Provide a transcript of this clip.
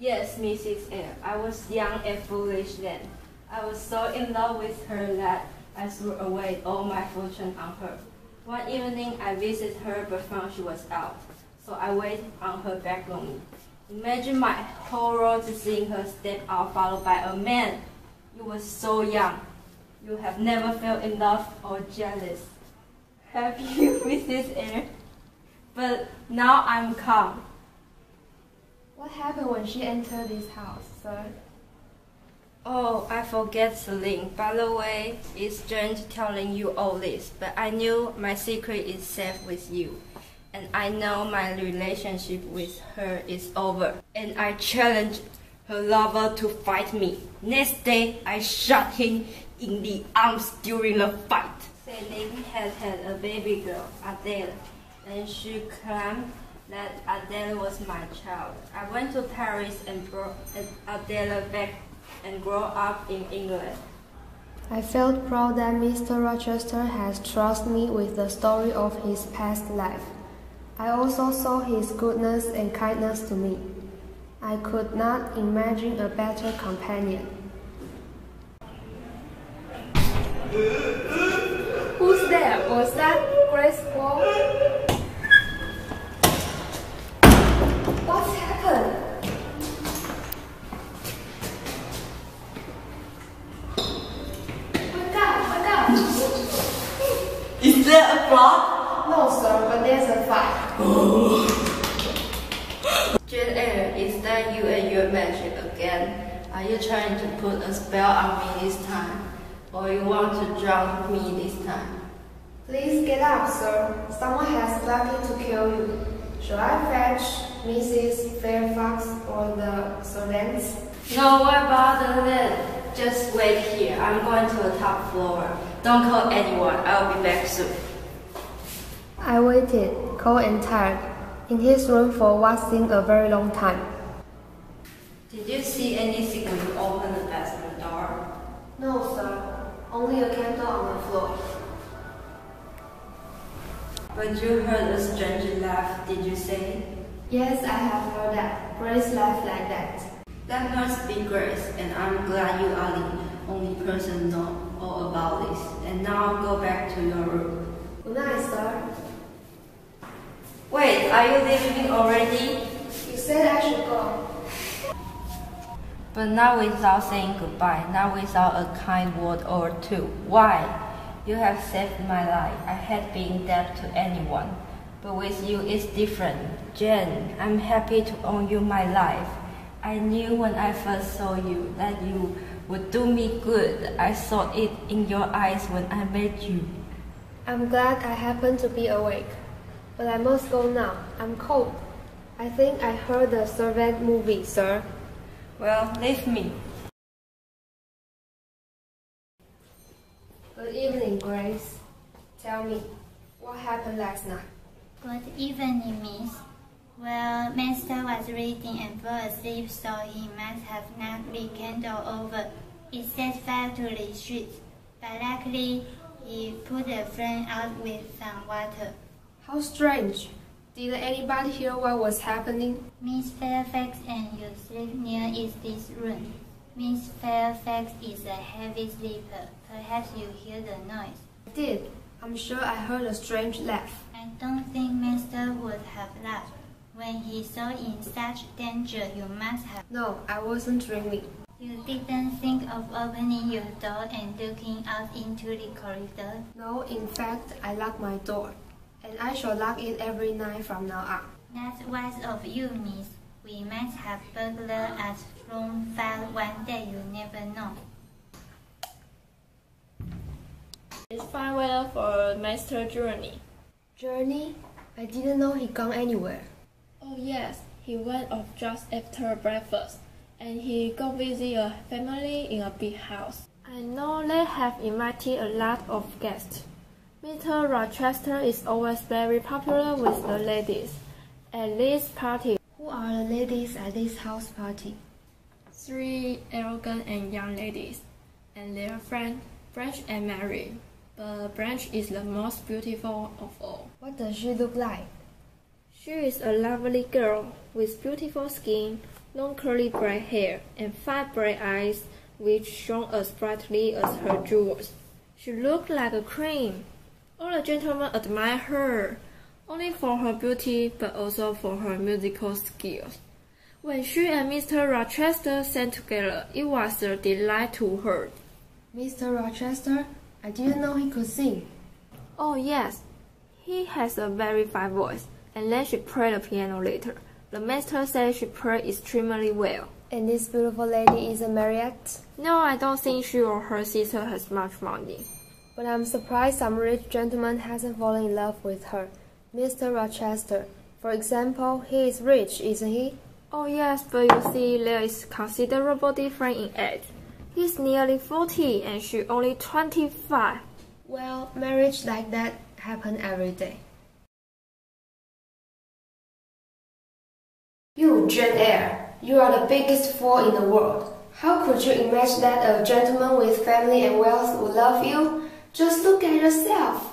Yes, Mrs. Eyre. I was young and foolish then. I was so in love with her that I threw away all my fortune on her. One evening I visited her but found she was out, so I waited on her balcony. Imagine my horror to seeing her step out followed by a man. You were so young. You have never felt in love or jealous. Have you, Mrs. Eyre? But now I'm calm. What happened when she entered this house, sir? Oh, I forget, Celine. By the way, it's strange telling you all this, but I knew my secret is safe with you. And I know my relationship with her is over. And I challenged her lover to fight me. Next day, I shot him in the arms during the fight. Celine had a baby girl, Adele, and she claimed that Adele was my child. I went to Paris and brought Adele back and grew up in England. I felt proud that Mr. Rochester has trusted me with the story of his past life. I also saw his goodness and kindness to me. I could not imagine a better companion. Who's there? Was that Grace Wall? What's happened? Wake up! Is there a plot? No, sir, but there's a fight. Jane Eyre, is that you and your magic again? Are you trying to put a spell on me this time? Or you want to drown me this time? Please get up, sir. Someone has plotted to kill you. Shall I fetch Mrs. Fairfax or the servants? No, why bother then? Just wait here. I'm going to the top floor. Don't call anyone. I'll be back soon. I waited, cold and tired, in his room for what seemed a very long time. Did you see anything when you opened the bathroom door? No, sir. Only a candle on the floor. But you heard a strange laugh, did you say? Yes, I have heard that. Grace laughed like that. That must be Grace, and I'm glad you are the only person know all about this. And now go back to your room. Good night, sir. Wait, are you leaving already? You said I should go. But not without saying goodbye, not without a kind word or two. Why? You have saved my life. I had been in debt to anyone. But with you it's different. Jane, I'm happy to owe you my life. I knew when I first saw you that you would do me good. I saw it in your eyes when I met you. I'm glad I happened to be awake. But I must go now. I'm cold. I think I heard the servant moving, sir. Well, leave me. Good evening, Grace. Tell me, what happened last night? Good evening, miss. Well, Master was reading and fell asleep, so he must have knocked the candle over. It set fire to the street, but luckily he put the flame out with some water. How strange. Did anybody hear what was happening? Miss Fairfax and you sleep near is this room. Miss Fairfax is a heavy sleeper. Perhaps you hear the noise. I did. I'm sure I heard a strange laugh. I don't think Master would have laughed. When he saw in such danger, you must have. No, I wasn't dreaming. You didn't think of opening your door and looking out into the corridor? No, in fact, I locked my door. And I shall lock it every night from now on. That's wise of you, miss. We might have burglar at room 5 one day, you never know. It's fine weather for Master journey. Journey? I didn't know he gone anywhere. Oh yes, he went off just after breakfast, and he go visit a family in a big house. I know they have invited a lot of guests. Mr. Rochester is always very popular with the ladies at this party. Who are the ladies at this house party? 3 elegant and young ladies, and their friends, Blanche and Mary. But Blanche is the most beautiful of all. What does she look like? She is a lovely girl with beautiful skin, long curly black hair, and 5 bright eyes which shone as brightly as her jewels. She looked like a queen. All the gentlemen admired her, only for her beauty, but also for her musical skills. When she and Mr. Rochester sang together, it was a delight to her. Mr. Rochester? I didn't know he could sing. Oh yes, he has a very fine voice, and then she played the piano later. The master said she played extremely well. And this beautiful lady is a Mariette? No, I don't think she or her sister has much money. But I'm surprised some rich gentleman hasn't fallen in love with her. Mr. Rochester, for example, he is rich, isn't he? Oh yes, but you see, there is considerable difference in age. He's nearly 40 and she only 25. Well, marriage like that happen every day. You, Jane Eyre, you are the biggest fool in the world. How could you imagine that a gentleman with family and wealth would love you? Just look at yourself.